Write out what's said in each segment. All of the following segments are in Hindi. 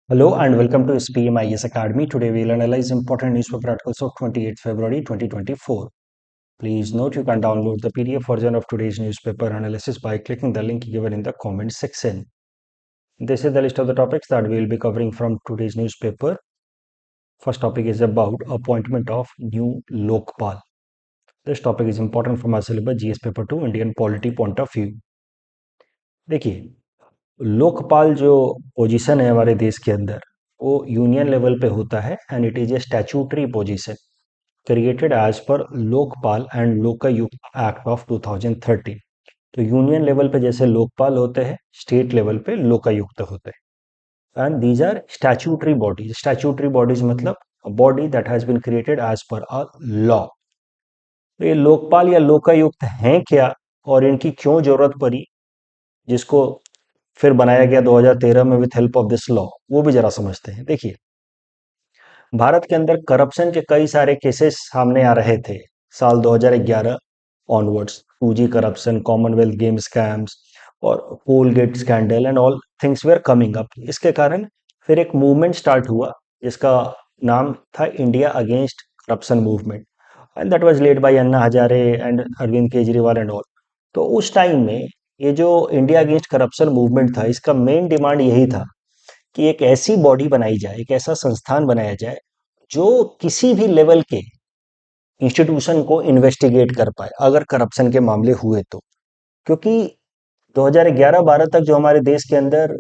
Hello and welcome to SPMIS Academy. Today we'll analyze important newspaper articles of 28th February 2024. Please note you can download the PDF version of today's newspaper analysis by clicking the link given in the comment section. This is the list of the topics that we will be covering from today's newspaper. First topic is about appointment of new Lokpal. This topic is important from our syllabus GS paper 2 Indian polity point of view. देखिए, लोकपाल जो पोजीशन है हमारे देश के अंदर वो यूनियन लेवल पे होता है and it is a statutory position created as per Lokpal and Lokayukta act of 2013। तो यूनियन लेवल पे जैसे लोकपाल होते हैं, स्टेट लेवल पे लोकायुक्त होते हैं and these are statutory bodies. Statutory bodies मतलब body that has been created as per a law. तो ये लोकपाल या लोकायुक्त हैं क्या और इनकी क्यों जरूरत पड़ी, जिसको फिर बनाया गया 2013 में with help of this law, वो भी जरा समझते हैं। देखिए, भारत के अंदर करप्शन के कई सारे केसेस सामने आ रहे थे साल 2011 onwards. 2G corruption, commonwealth game scams और Coalgate scandal and all things were coming up. इसके कारण फिर एक मूवमेंट स्टार्ट हुआ जिसका नाम था India against corruption movement and that was led by Anna Hazare and Arvind Kejriwal and all. तो उस टाइम में ये जो इंडिया अगेंस्ट करप्शन मूवमेंट था, इसका मेन डिमांड यही था कि एक ऐसी बॉडी बनाई जाए, एक ऐसा संस्थान बनाया जाए जो किसी भी लेवल के इंस्टीट्यूशन को इन्वेस्टिगेट कर पाए अगर करप्शन के मामले हुए तो। क्योंकि 2011-12 तक जो हमारे देश के अंदर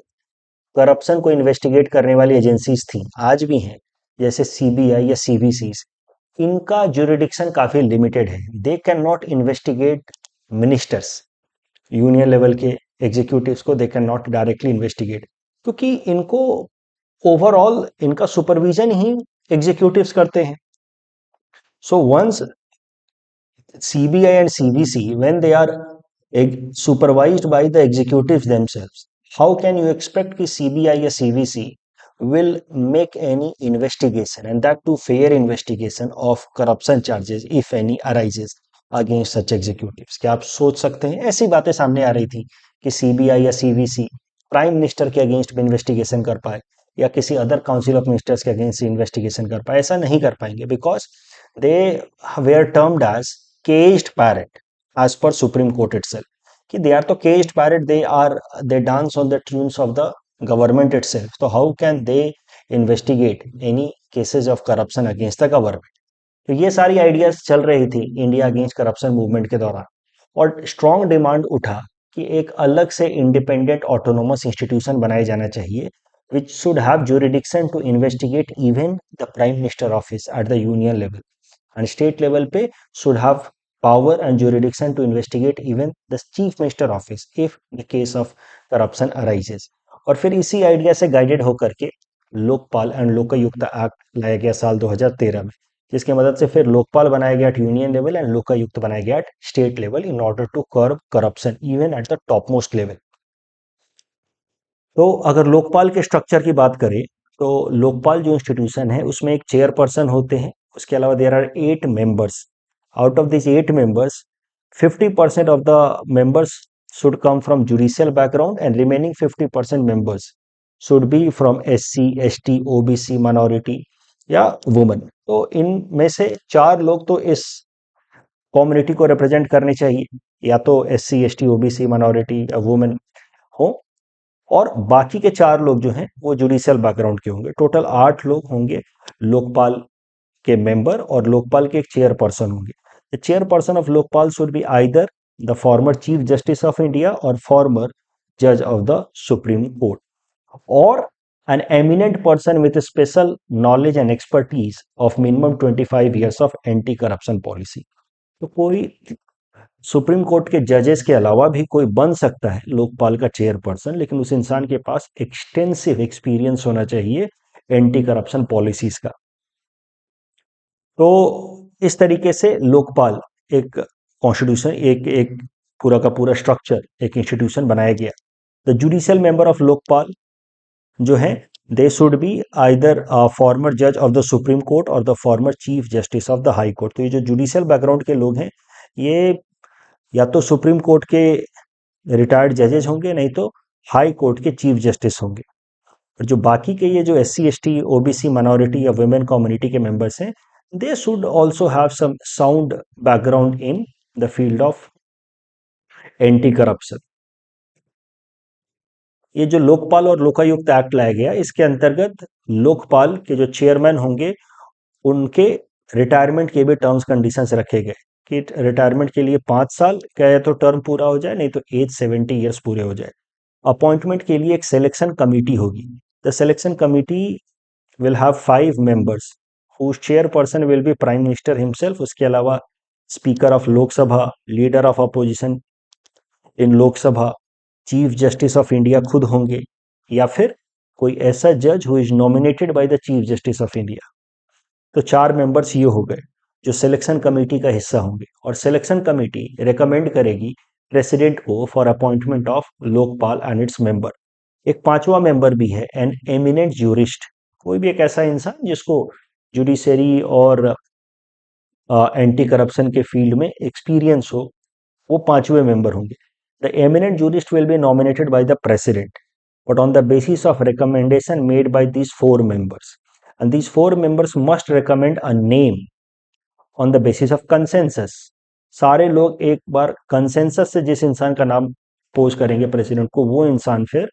करप्शन को इन्वेस्टिगेट करने वाली एजेंसीज थी, आज भी हैं, जैसे सीबीआई या सीबीसी, इनका ज्यूरिडिक्शन काफी लिमिटेड है। They can not investigate ministers, union level के एग्जीक्यूटिव्स को they can not directly investigate, क्योंकि इनको ओवरऑल इनका सुपरविजन ही एग्जीक्यूटिव्स करते हैं। So once CBI and CBC, when they are supervised by the executives themselves, how can you expect कि CBI या CBC will make any investigation, and that too fair investigation of corruption charges if any arises against such executives? क्या आप सोच सकते हैं ऐसी बातें सामने आ रही थी कि CBI या CBC प्राइम मिनिस्टर के अगेंस्ट भी इन्वेस्टिगेशन कर पाए या किसी अदर काउंसिल ऑफ मिनिस्टर्स के अगेंस्ट इन्वेस्टिगेशन कर पाए? ऐसा नहीं कर पाएंगे, because they were termed as caged parrot as per Supreme Court itself. कि they are तो caged parrot, they dance on the tunes of the government itself. So how can they investigate any cases of corruption against the government? तो ये सारी आइडियाज चल रही थी इंडिया अगेंस्ट करप्शन मूवमेंट के दौरान, और स्ट्रॉन्ग डिमांड उठा कि एक अलग से इंडिपेंडेंट ऑटोनोमस इंस्टीट्यूशन बनाया जाना चाहिए which should have jurisdiction to investigate even the prime minister office at the union level, and state level पे should have power and jurisdiction to investigate even the chief minister office if the case of corruption arises. और फिर इसी आइडिया से गाइडेड होकर के लोकपाल एंड लोकायुक्त एक्ट लाया गया साल 2013 में, जिसकी मदद से फिर लोकपाल बनाया गया at union level and Lokayukta बनाया गया at state level in order to curb corruption even at the top most level. तो अगर लोकपाल के स्ट्रक्चर की बात करें तो लोकपाल जो इंस्टीट्यूशन है उसमें एक चेयरपर्सन होते हैं, उसके अलावा there are 8 members. Out of this 8 members, 50% of the members should come from judicial background and remaining 50% members should be from SC, ST, OBC, minority या वुमेन। तो इनमें से 4 लोग तो इस कम्युनिटी को रिप्रेजेंट करने चाहिए, या तो SC, ST, OBC, minority या वुमेन हो, और बाकी के 4 लोग जो हैं वो जुडिशियल बैकग्राउंड के होंगे। टोटल 8 लोग होंगे लोकपाल के मेंबर, और लोकपाल के एक चेयरपर्सन होंगे। The chairperson of Lokpal should be either the former chief justice of India और फॉर्मर जज ऑफ द सुप्रीम कोर्ट, और an eminent person with special knowledge and expertise of minimum 25 years of anti corruption policy। तो कोई सुप्रीम कोर्ट के जजेस के अलावा भी कोई बन सकता है लोकपाल का चेयरपर्सन, लेकिन उस इंसान के पास एक्सटेंसिव एक्सपीरियंस होना चाहिए एंटी करप्शन पॉलिसीज का। तो इस तरीके से लोकपाल एक कॉन्स्टिट्यूशन, एक एक पूरा का पूरा स्ट्रक्चर, एक इंस्टीट्यूशन बनाया गया। The judicial member of Lokpal जो है they should be either farmer जज ऑफ द सुप्रीम कोर्ट और the former chief justice of the high court. तो ये जो जुडिशियल बैकग्राउंड के लोग हैं, ये या तो सुप्रीम कोर्ट के रिटायर्ड जजेस होंगे, नहीं तो हाई कोर्ट के चीफ जस्टिस होंगे। और जो बाकी के ये जो SC ST OBC माइनॉरिटी या वुमेन कम्युनिटी के मेंबर्स हैं, they should also have some sound background in the field of anti corruption. ये जो लोकपाल और लोकायुक्त एक्ट लाया गया, इसके अंतर्गत लोकपाल के जो चेयरमैन होंगे उनके रिटायरमेंट के भी टर्म्स कंडीशंस रखे गए कि रिटायरमेंट के लिए 5 साल का या तो टर्म पूरा हो जाए, नहीं तो एज 70 ईयर्स पूरे हो जाए। अपॉइंटमेंट के लिए एक सिलेक्शन कमिटी होगी। The selection committee will have 5 members whose chairperson will be prime minister himself. उसके अलावा speaker of Lok Sabha, leader of opposition in Lok Sabha, chief justice of India खुद होंगे, या फिर कोई ऐसा जज who is nominated by the chief justice of India. तो 4 मेंबर्स ये हो गए जो सिलेक्शन कमेटी का हिस्सा होंगे, और सिलेक्शन कमेटी रेकमेंड करेगी प्रेसिडेंट को for appointment of Lokpal and its member. एक 5वां मेंबर भी है, एन एमिनेंट ज्यूरिस्ट, कोई भी एक ऐसा इंसान जिसको जुडिशरी और एंटी करप्शन के फील्ड में एक्सपीरियंस हो, वो 5वें मेंबर होंगे। The eminent jurist will be nominated by the president but on the basis of recommendation made by these 4 members, and these 4 members must recommend a name on the basis of consensus. सारे लोग एक बार कंसेंसस से जिस इंसान का नाम पोज करेंगे प्रेसिडेंट को, वो इंसान फिर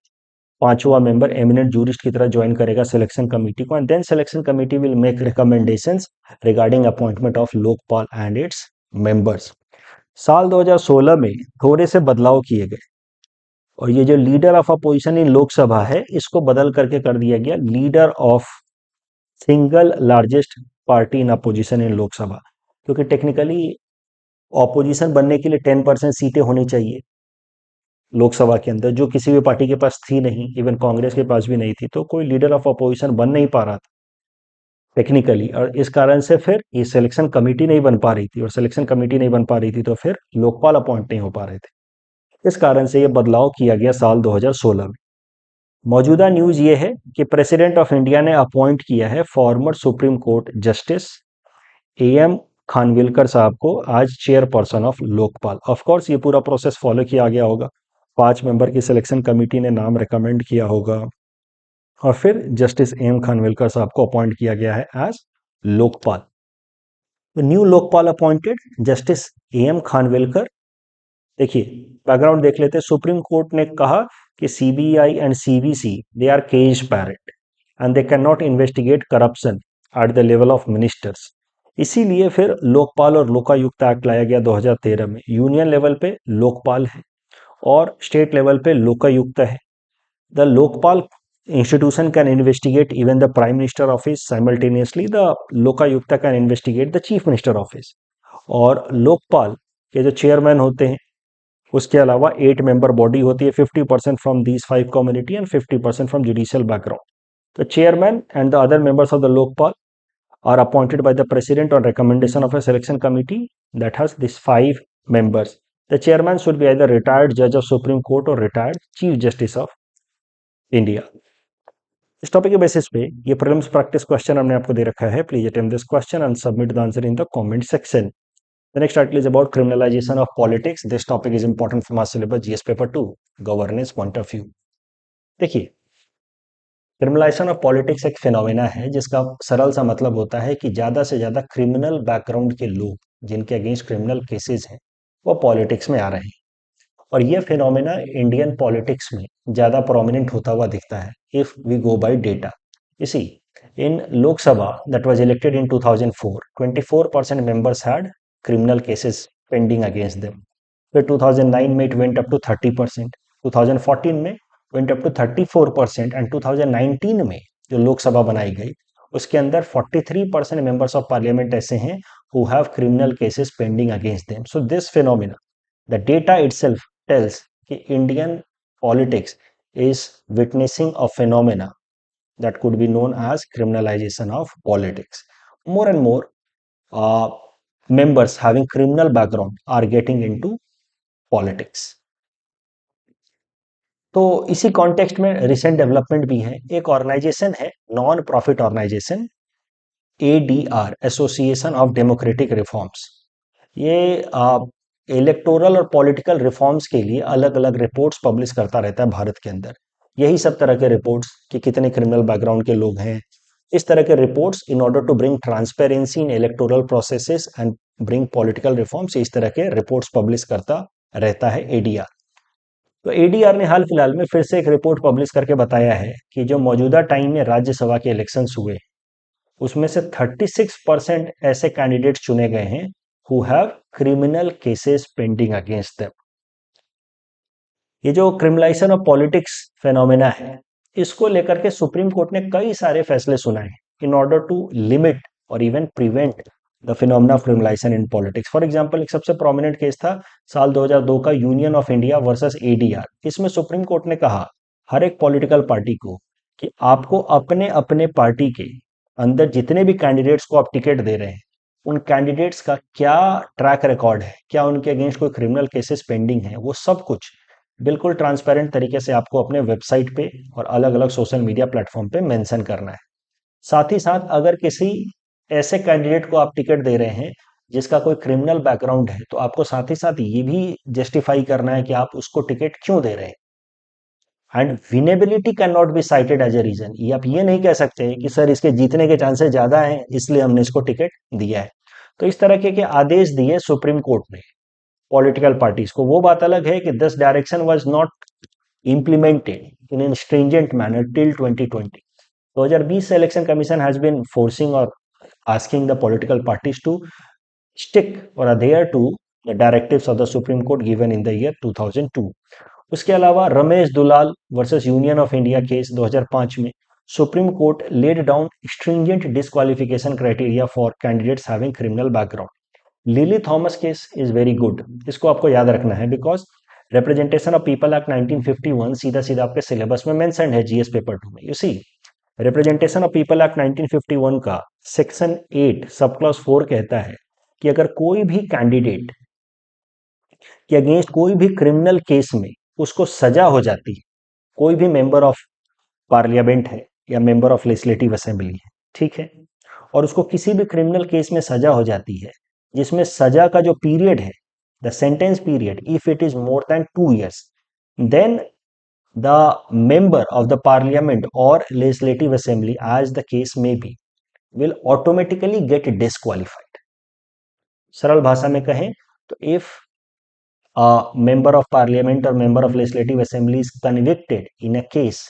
5वां मेंबर एमिनेंट जूरिस्ट की तरह ज्वाइन करेगा सिलेक्शन कमेटी को, and then selection committee will make recommendations regarding appointment of Lokpal and its members. साल 2016 में थोड़े से बदलाव किए गए, और ये जो leader of opposition in Lok Sabha है, इसको बदल करके कर दिया गया leader of single largest party in opposition in Lok Sabha, क्योंकि टेक्निकली ऑपोजिशन बनने के लिए 10% सीटें होनी चाहिए लोकसभा के अंदर, जो किसी भी पार्टी के पास थी नहीं, इवन कांग्रेस के पास भी नहीं थी, तो कोई लीडर ऑफ अपोजिशन बन नहीं पा रहा था टेक्निकली, और इस कारण से फिर ये सिलेक्शन कमेटी नहीं बन पा रही थी, और सिलेक्शन कमेटी नहीं बन पा रही थी तो फिर लोकपाल अपॉइंट नहीं हो पा रहे थे। इस कारण से ये बदलाव किया गया साल 2016 में। मौजूदा न्यूज ये है कि प्रेसिडेंट ऑफ इंडिया ने अपॉइंट किया है former supreme court justice AM Khanwilkar साहब को आज chairperson of Lokpal. Of course ये पूरा प्रोसेस फॉलो किया गया होगा, 5 मेंबर की सिलेक्शन कमेटी ने नाम रिकमेंड किया होगा, और फिर जस्टिस AM खानविलकर साहब को अपॉइंट किया गया है एज लोकपाल। तो new Lokpal appointed justice AM Khanwilkar. देखिए बैकग्राउंड देख लेते हैं। सुप्रीम कोर्ट ने कहा कि CBI and CVC they are cage parrot and they can not investigate corruption at the level of ministers. इसीलिए फिर लोकपाल और लोकायुक्त एक्ट लाया गया 2013 में। यूनियन लेवल पे लोकपाल है और स्टेट लेवल पे लोकायुक्त है। The Lokpal institution can investigate even the prime minister office, simultaneously the lokayukta can investigate the chief minister office। और लोकपाल के जो चेयरमैन होते हैं, उसके अलावा 8 मेंबर बॉडी होती है, 50% from these 5 community and 50% from judicial background. The chairman and the other members of the Lokpal are appointed by the president on recommendation of a selection committee that has these 5 members. The chairman should be either retired judge of Supreme Court or retired chief justice of India। इस टॉपिक के बेसिस पे ये प्रीलिम्स प्रैक्टिस क्वेश्चन हमने आपको दे रखा है। Please attempt this question and submit the answer in the comment section. The next article is about criminalisation of politics. This topic is important from our syllabus GS paper 2 governance point of view. देखिए, क्रिमिनलाइजेशन ऑफ पॉलिटिक्स एक फिनोमेना है जिसका सरल सा मतलब होता है कि ज्यादा से ज्यादा क्रिमिनल बैकग्राउंड के लोग जिनके अगेंस्ट क्रिमिनल केसेस हैं वो पॉलिटिक्स में आ रहे हैं, और ये फिनोमेना इंडियन पॉलिटिक्स में ज्यादा प्रोमिनेंट होता हुआ दिखता है if we go by data. इसी in Lok Sabha that was elected in 2004, 24% members had criminal cases pending against them. फिर 2009 में इट वेंट अप टू 30%, 2014 में वेंट अप टू 34%, एंड 2019 में जो लोकसभा बनाई गई उसके अंदर 43% मेंबर्स ऑफ पार्लियामेंट ऐसे हैं who have criminal cases pending against them. So this phenomena, the data itself tells कि Indian politics is witnessing a phenomena that could be known as criminalization of politics. More and more members having criminal background are getting into politics। तो इसी कॉन्टेक्स्ट में रिसेंट डेवलपमेंट भी है। एक ऑर्गेनाइजेशन है, non profit organisation, ADR, association of democratic reforms. ये इलेक्टोरल और पॉलिटिकल रिफॉर्म्स के लिए अलग अलग रिपोर्ट्स पब्लिश करता रहता है भारत के अंदर। यही सब तरह के रिपोर्ट्स कि कितने क्रिमिनल बैकग्राउंड के लोग हैं, इस तरह के reports in order to bring transparency in electoral processes and bring political reforms, इस तरह के रिपोर्ट्स पब्लिश करता रहता है एडीआर। तो एडीआर ने हाल फिलहाल में फिर से एक रिपोर्ट पब्लिश करके बताया है कि जो मौजूदा टाइम में राज्यसभा के इलेक्शंस हुए, उसमें से 36% ऐसे कैंडिडेट्स चुने गए हैं who have criminal cases pending against them. ये जो क्रिमिनलाइजेशन ऑफ पॉलिटिक्स फेनोमेना है, इसको लेकर के सुप्रीम कोर्ट ने कई सारे फैसले सुनाए इन ऑर्डर टू लिमिट और even prevent the phenomena of criminalisation in politics. For example, एक सबसे प्रोमिनेंट केस था साल 2002 का union of India versus ADR. इसमें सुप्रीम कोर्ट ने कहा हर एक पॉलिटिकल पार्टी को कि आपको अपने अपने पार्टी के अंदर जितने भी कैंडिडेट्स को आप टिकट दे रहे हैं, उन कैंडिडेट्स का क्या ट्रैक रिकॉर्ड है, क्या उनके अगेंस्ट कोई क्रिमिनल केसेस पेंडिंग है, वो सब कुछ बिल्कुल ट्रांसपेरेंट तरीके से आपको अपने वेबसाइट पे और अलग अलग सोशल मीडिया प्लेटफॉर्म पे मेंशन करना है। साथ ही साथ अगर किसी ऐसे कैंडिडेट को आप टिकट दे रहे हैं जिसका कोई क्रिमिनल बैकग्राउंड है, तो आपको साथ ही साथ ये भी जस्टिफाई करना है कि आप उसको टिकट क्यों दे रहे हैं। And winnability can not be cited as a reason. ये आप ये नहीं कह सकते कि सर इसके जीतने के चांसेस ज्यादा हैं इसलिए हमने इसको टिकट दिया है। तो इस तरह के आदेश दिए सुप्रीम कोर्ट ने पॉलिटिकल पार्टीज को। वो बात अलग है कि this direction was not implemented in a stringent manner till 2020. 2020 से election commission has been forcing और asking the political parties to stick or adhere to the directives of the Supreme Court given in the year 2002. उसके अलावा Ramesh Dulal versus union of India case 2005 में supreme court laid down stringent disqualification criteria for candidates having criminal background. Lily Thomas case is very good, इसको आपको याद रखना है because representation of people act 1951 सीधा सीधा आपके सिलेबस में मेंशन है जीएस पेपर 2 में। You see, representation of people act 1951 का सेक्शन 8 सब क्लॉज 4 कहता है कि अगर कोई भी कैंडिडेट के अगेंस्ट कोई भी क्रिमिनल केस में उसको सजा हो जाती है, कोई भी मेंबर ऑफ पार्लियामेंट है या मेंबर ऑफ लेजिस्लेटिव असेंबली है, ठीक है, और उसको किसी भी क्रिमिनल केस में सजा हो जाती है जिसमें सजा का जो पीरियड है, the sentence period, if it is more than 2 years, then the member of the parliament or legislative assembly, as the case may be, will automatically get disqualified. सरल भाषा में कहें तो if a member of parliament or member of legislative assembly is convicted in a case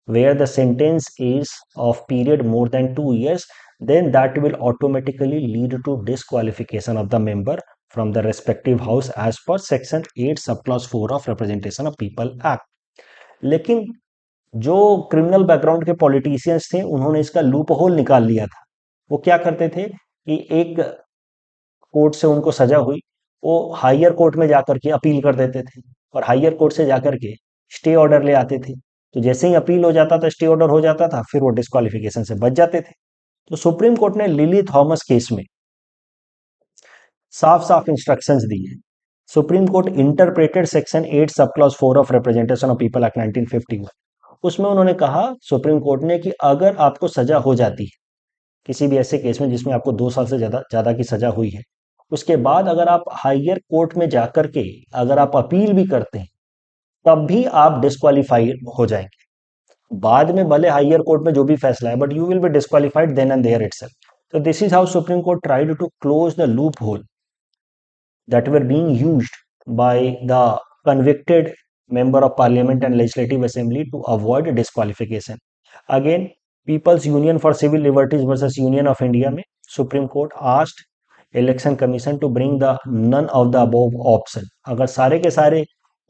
where the sentence is of period more than 2 years, then that will automatically lead to disqualification of the member from the respective house as per section 8 subclause 4 of representation of people act. लेकिन जो क्रिमिनल बैकग्राउंड के पॉलिटिशियंस थे उन्होंने इसका लूप होल निकाल लिया था। वो क्या करते थे कि एक कोर्ट से उनको सजा हुई, वो हायर कोर्ट में जाकर के अपील कर देते थे और हायर कोर्ट से जाकर के स्टे ऑर्डर ले आते थे। तो जैसे ही अपील हो जाता था, स्टे ऑर्डर हो जाता था, फिर वो डिस्क्वालिफिकेशन से बच जाते थे। तो सुप्रीम कोर्ट ने लिली थॉमस केस में साफ साफ इंस्ट्रक्शंस दी है। Supreme court interpreted section 8 sub clause 4 of representation of people act 1951। उसमें उन्होंने कहा सुप्रीम कोर्ट ने कि अगर आपको सजा हो जाती है किसी भी ऐसे केस में जिसमें आपको 2 साल से ज्यादा ज्यादा की सजा हुई है, उसके बाद अगर आप हायर कोर्ट में जाकर के अगर आप अपील भी करते हैं तब भी आप डिस्क्वालीफाइड हो जाएंगे। बाद में भले हायर कोर्ट में जो भी फैसला है, but you will be disqualified then and there itself. तो this is how Supreme Court tried to close the loophole that were being used by the convicted member of parliament and legislative assembly to avoid disqualification. Again, People's Union for Civil Liberties versus Union of India में Supreme Court asked Election Commission to bring the none of the above option. अगर सारे के सारे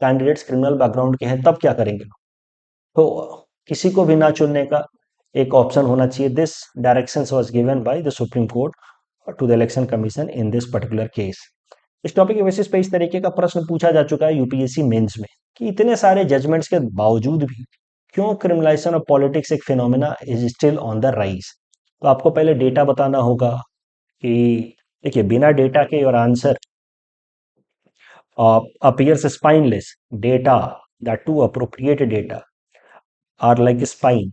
कैंडिडेट्स क्रिमिनल बैकग्राउंड के हैं तब क्या करेंगे? तो किसी को भी ना चुनने का एक ऑप्शन होना चाहिए। This directions was given by the supreme court to the election commission in this particular case. इस टॉपिक के बेसिस पे इस तरीके का प्रश्न पूछा जा चुका है यूपीएससी मेंस में कि इतने सारे जजमेंट्स के बावजूद भी क्यों क्रिमिनलाइजेशन ऑफ पॉलिटिक्स एक phenomena is still on the rise. तो आपको पहले डेटा बताना होगा कि देखिए बिना डेटा के your answer appears spineless. Data, that too appropriate data, are like spine,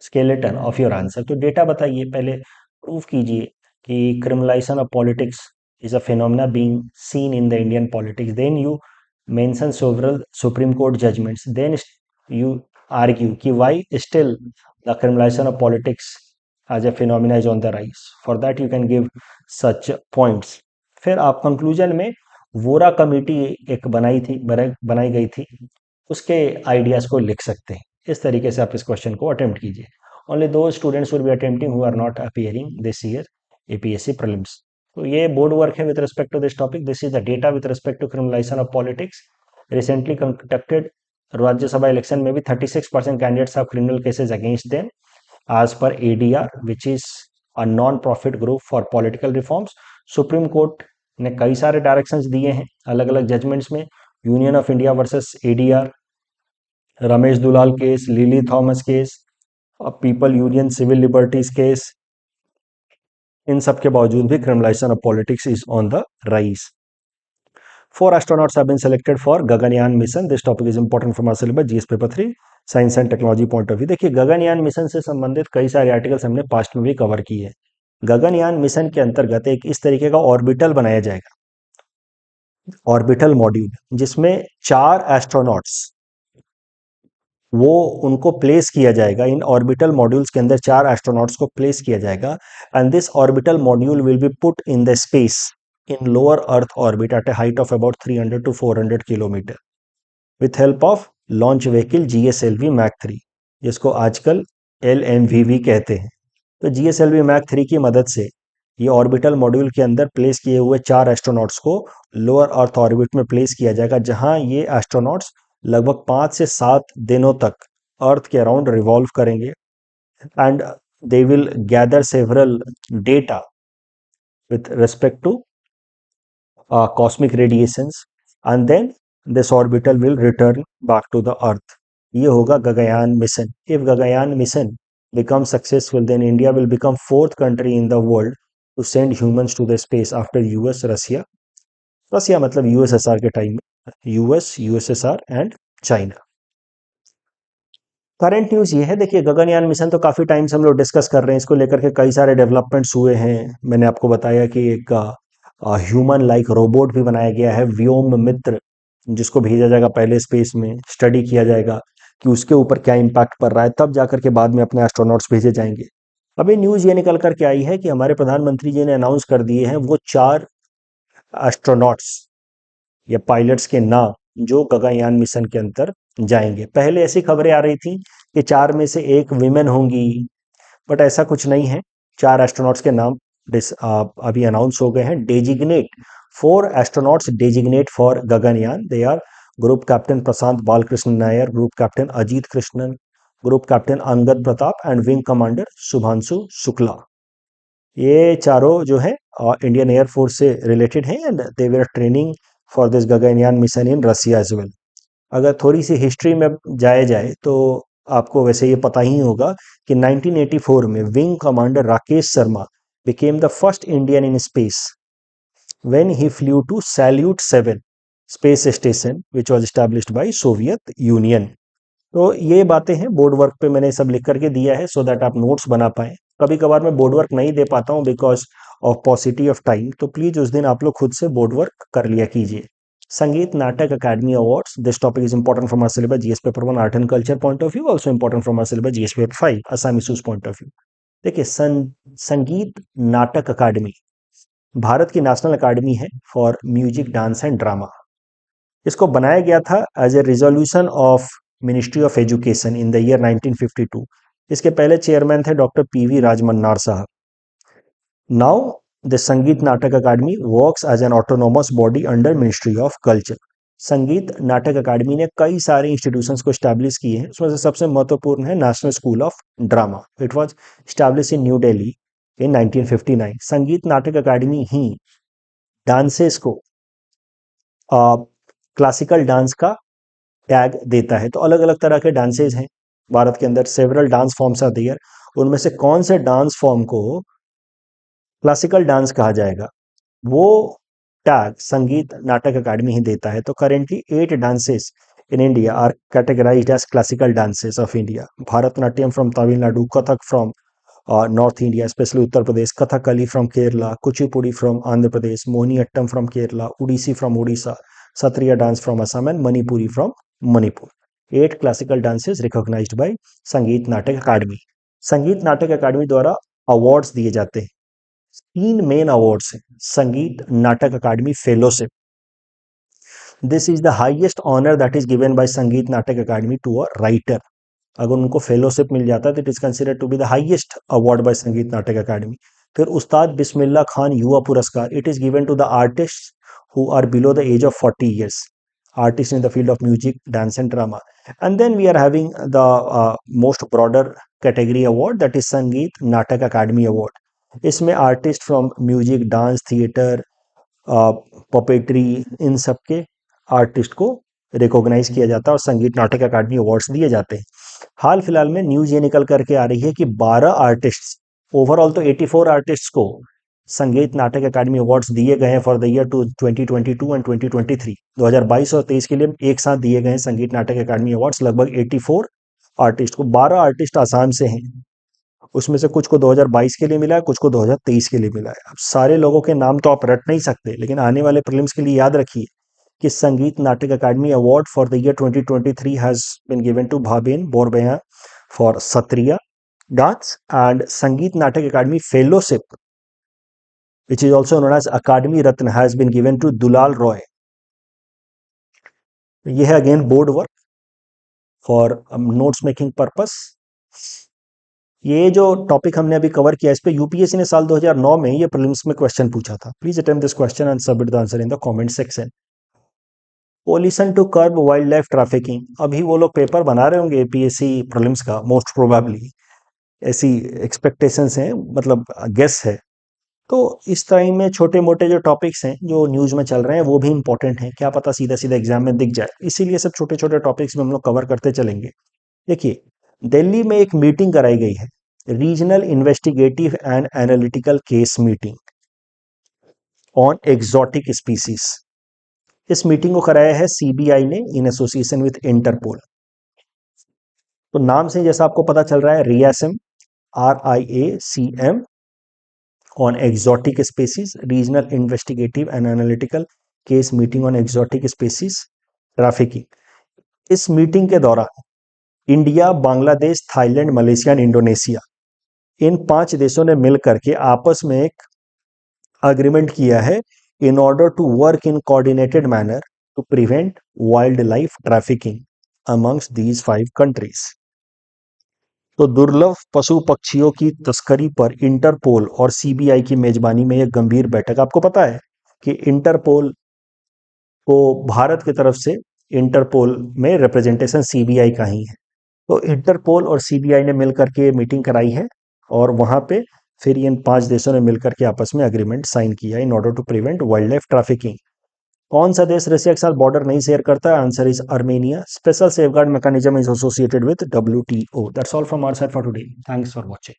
skeleton of your answer. तो डेटा बताइए, पहले प्रूव कीजिए कि criminalization of politics is a phenomena being seen in the Indian politics. Then you mention several Supreme Court judgments. Then you argue कि why still the criminalization of politics as a phenomena is on the rise. For that you can give such points. फिर आप कंक्लूजन में वोरा कमेटी एक बनाई गई थी, उसके आइडियाज को लिख सकते हैं. इस तरीके से आप इस क्वेश्चन को अटेम्प्ट कीजिए. Only those students will be attempting who are not appearing this year APSC prelims. तो ये बोर्ड वर्क है with respect to this topic. This is the data with respect to criminalisation of politics. Recently conducted Rajya Sabha election में भी 36% candidates have criminal cases against them as per ADR, which is a non-profit group for political reforms. Supreme court ने कई सारे डायरेक्शंस दिए हैं अलग अलग जजमेंट्स में. Union of India versus ADR, Ramesh Dulal case, Lily Thomas case, People Union Civil Liberties case, इन सब के बावजूद भी criminalisation of politics is on the rise. 4 astronauts have been selected for Gaganyaan mission. This topic is important for my syllabus GS paper 3 science and technology point of view. देखिए गगनयान मिशन से संबंधित कई सारे आर्टिकल्स हमने पास्ट में भी कवर किए हैं. गगनयान मिशन के अंतर्गत एक इस तरीके का ऑर्बिटल बनाया जाएगा, ऑर्बिटल मॉड्यूल, जिसमें 4 एस्ट्रोनॉट्स वो उनको प्लेस किया जाएगा. इन ऑर्बिटल मॉड्यूल्स के अंदर 4 एस्ट्रोनॉट्स को प्लेस किया जाएगा and this orbital module will be put in the space in lower earth orbit at a height of about 300 to 400 kilometre with help of launch vehicle GSLV Mach 3, जिसको आजकल LMVV कहते हैं. तो GSLV Mach 3 की मदद से ये ऑर्बिटल मॉड्यूल के अंदर प्लेस किए हुए 4 एस्ट्रोनॉट्स को लोअर अर्थ ऑर्बिट में प्लेस किया जाएगा, जहां ये एस्ट्रोनॉट्स लगभग 5 से 7 दिनों तक अर्थ के अराउंड रिवॉल्व करेंगे and they will gather several data with respect to cosmic radiations and then this orbital will return back to the earth. ये होगा Gaganyaan mission. If Gaganyaan mission becomes successful, then India will become 4th country in the world to send humans to the space after US, Russia. रसिया मतलब यूएसएसआर के टाइम में, US, USSR and China. Current news ये है. देखिए गगनयान मिशन तो काफी टाइम से हम लोग डिस्कस कर रहे हैं, इसको लेकर के कई सारे डेवलपमेंट्स हुए हैं. मैंने आपको बताया कि एक ह्यूमन लाइक रोबोट भी बनाया गया है, व्योम मित्र, जिसको भेजा जाएगा पहले स्पेस में, स्टडी किया जाएगा कि उसके ऊपर क्या इम्पैक्ट पड़ रहा है, तब जाकर के बाद में अपने एस्ट्रोनॉट्स भेजे जाएंगे. अभी न्यूज ये निकल करके आई है कि हमारे प्रधानमंत्री जी ने अनाउंस कर दिए हैं वो 4 एस्ट्रोनॉट्स या पायलट्स के नाम जो गगनयान मिशन के अंदर जाएंगे. पहले ऐसी खबरें आ रही थी कि 4 में से एक विमेन होंगी, बट ऐसा कुछ नहीं है. 4 एस्ट्रोनॉट्स के नाम अभी अनाउंस हो गए हैं. Designate 4 astronauts designate for Gaganyaan. They are group captain Prashant Balakrishna Nair, group captain Ajit Krishnan, group captain Angad Pratap and wing commander Shubhanshu Shukla. ये चारों जो है इंडियन एयरफोर्स से रिलेटेड हैं and they were training for this Gaganyaan mission in Russia as well. अगर थोड़ी सी हिस्ट्री में जाया जाए तो आपको वैसे ये पता ही होगा कि 1984 में wing commander Rakesh Sharma became the first Indian in space when he flew to Salyut 7 space station which was established by Soviet Union. तो ये बातें हैं बोर्ड वर्क पे मैंने सब लिख करके दिया है सो दैट आप नोट्स बना पाएं. कभी कभार मैं बोर्ड वर्क नहीं दे पाता हूं बिकॉज ऑफ पॉसिटी ऑफ टाइम, तो प्लीज उस दिन आप लोग खुद से बोर्ड वर्क कर लिया कीजिए. Sangeet Natak Akademi awards. This topic is important from our syllabus GS paper 1 art and culture point of view, also important from our syllabus GS paper 5 Assam issues point of view. देखिए संगीत नाटक अकादमी भारत की नेशनल अकादमी है for music, dance and drama. इसको बनाया गया था as a resolution of ministry of education in the year 1952. इसके पहले चेयरमैन थे डॉक्टर पीवी राजमन्नार साहब. Now the Sangeet Natak Akademi works as an autonomous body under ministry of culture. Sangeet Natak अकादमी ने कई सारे इंस्टीट्यूशंस को स्टैब्लिश किए हैं. उसमें से सबसे महत्वपूर्ण है National School of Drama. It was establish in new Delhi in 1959. Sangeet Natak Akademi ही डांसेस को क्लासिकल डांस का टैग देता है. तो अलग अलग तरह के डांसेस हैं भारत के अंदर, several dance forms are there. उनमें से कौन से डांस फॉर्म को क्लासिकल डांस कहा जाएगा वो टैग संगीत नाटक अकादमी ही देता है. तो currently 8 dances in India are categorised as classical dances of India. Bharatanatyam from Tamil Nadu, Kathak from north India specially Uttar Pradesh, Kathakali from Kerala, Kuchipudi from Andhra Pradesh, Mohiniyattam from Kerala, Odissi from Orissa, Sattriya dance from Assam and Manipuri from Manipur. 8 classical dances recognised by Sangeet Natak अकादमी। संगीत नाटक अकादमी द्वारा अवार्ड्स दिए जाते हैं। 3 मेन अवार्ड्स हैं। Sangeet Natak Akademi fellowship, this is the highest honour that is given by Sangeet Natak academy to a writer. अगर उनको फेलोशिप मिल जाता है तो it is considered to be the highest award by Sangeet Natak Akademi. फिर Ustad Bismillah Khan Yuva Puraskar, it is given to the artist who are below the age of 40 years, artists in the field of music, dance and drama. And then we are having the most broader category award, that is Sangeet Natak Academy Award. इसमें artist from music, dance, theatre, puppetry, इन सब के आर्टिस्ट को रिकॉग्नाइज किया जाता है और संगीत नाटक अकादमी अवार्ड्स दिए जाते हैं। हाल फिलहाल में न्यूज ये निकल करके आ रही है कि 12 आर्टिस्ट, ओवरऑल तो 84 आर्टिस्ट को संगीत नाटक अकादमी अवार्ड्स दिए गए हैं फॉर द ईयर 2022 एंड 2023। 2022 और 23 के लिए एक साथ दिए गए हैं संगीत नाटक अकादमी अवार्ड्स लगभग 84 आर्टिस्ट को। 12 आर्टिस्ट आसाम से हैं, उसमें से कुछ को 2022 के लिए मिला है, कुछ को 2023 के लिए मिला है। अब सारे लोगों के नाम तो आप रट नहीं सकते, लेकिन आने वाले प्रीलिम्स के लिए याद रखिए कि Sangeet Natak Akademi award for the year 2023 has been given to Bhaben Barbayan for Sattriya dance, and Sangeet Natak Akademi fellowship which is also known as Akademi Ratna has been given to Dulal Roy. ये है again board work for notes making purpose. ये जो टॉपिक हमने अभी कवर किया, इस पे यूपीएससी ने साल 2009 में ये प्रीलिम्स में क्वेश्चन पूछा था। Please attempt this question and submit the answer in the comment section. Pollution to curb wild life trafficking, अभी वो लोग पेपर बना रहे होंगे एपीएससी प्रीलिम्स का, मोस्ट प्रोबेबली ऐसी एक्सपेक्टेशंस हैं, मतलब गेस है। तो इस टाइम में छोटे मोटे जो टॉपिक्स हैं जो न्यूज में चल रहे हैं वो भी इंपॉर्टेंट हैं, क्या पता सीधा सीधा एग्जाम में दिख जाए, इसीलिए सब छोटे छोटे टॉपिक्स में हम लोग कवर करते चलेंगे। देखिए, दिल्ली में एक मीटिंग कराई गई है, regional investigative and analytical case meeting on exotic species. इस मीटिंग को कराया है सीबीआई ने इन एसोसिएशन विथ इंटरपोल। तो नाम से जैसा आपको पता चल रहा है, रियासिम, RIACM, on exotic species, regional investigative and analytical case meeting on exotic species trafficking। इस मीटिंग के दौरान India, Bangladesh, Thailand, Malaysia and Indonesia, इन 5 देशों ने मिलकर के आपस में एक अग्रीमेंट किया है in order to work in coordinated manner to prevent wild life trafficking amongst these 5 countries. तो दुर्लभ पशु पक्षियों की तस्करी पर इंटरपोल और सीबीआई की मेजबानी में एक गंभीर बैठक। आपको पता है कि इंटरपोल को भारत की तरफ से इंटरपोल में रिप्रेजेंटेशन सीबीआई का ही है। तो इंटरपोल और सीबीआई ने मिलकर के मीटिंग कराई है और वहां पे फिर इन 5 देशों ने मिलकर के आपस में एग्रीमेंट साइन किया in order to prevent wild life trafficking. कौन सा देश रशिया के साथ बॉर्डर नहीं शेयर करता है? Answer is Armenia. Special safeguard mechanism is associated with WTO। That's all from our side for today. Thanks for watching.